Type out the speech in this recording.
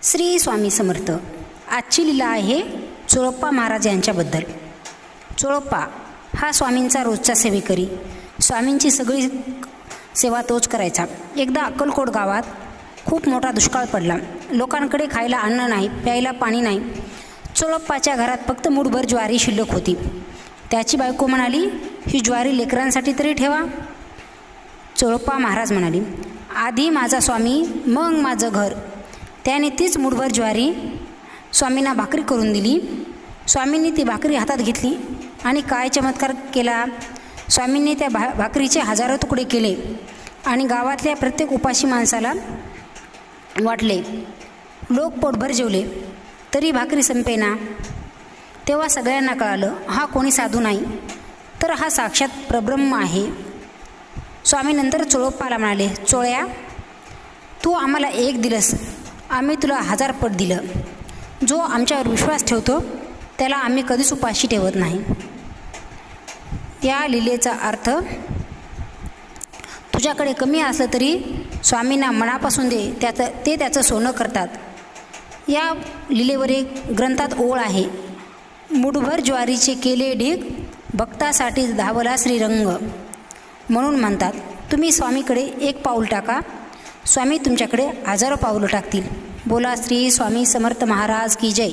श्री स्वामी समर्थ. आजची लीला आहे चोळप्पा महाराज यांच्याबद्दल. चोळप्पा हा स्वामींचा रोजचा सेवेकरी. स्वामींची सगळी सेवा तोच करायचा. एकदा अक्कलकोट गावात खूप मोठा दुष्काळ पडला. लोकांकडे खायला अन्न नाही, प्यायला पाणी नाही. चोळप्पाच्या घरात फक्त मूठभर ज्वारी शिल्लक होती. त्याची बायको म्हणाली, ही ज्वारी लेकरांसाठी तरी ठेवा. चोळप्पा महाराज म्हणाली, आधी माझा स्वामी मग माझं घर. त्याने तीच मूठभर ज्वारी स्वामींना भाकरी करून दिली. स्वामींनी ती भाकरी हातात घेतली आणि काय चमत्कार केला. स्वामींनी त्या भाकरीचे हजारो तुकडे केले आणि गावातल्या प्रत्येक उपाशी माणसाला वाटले. लोक पोटभर जेवले तरी भाकरी संपेना. तेव्हा सगळ्यांना कळालं, हा कोणी साधू नाही तर हा साक्षात परब्रह्म आहे. स्वामी नंतर चोळप्पाला म्हणाले, चोळ्या, तू आम्हाला एक दिलंस, आम्ही तुला 1000 पट दिलं. जो आमच्यावर विश्वास ठेवतो त्याला आम्ही कधीच उपाशी ठेवत नाही. या लीलेचा अर्थ, तुझ्याकडे कमी असलं तरी स्वामींना मनापासून दे, ते त्याचं सोनं करतात. या लीलेवर एक ग्रंथात ओळ आहे, मूठभर ज्वारीचे केले ढीग, भक्तासाठी धावला श्रीरंग. म्हणून म्हणतात, तुम्ही स्वामीकडे एक पाऊल टाका, स्वामी तुमच्याकडे हजारो पाऊलं टाकतील. बोला श्री स्वामी समर्थ महाराज की जय.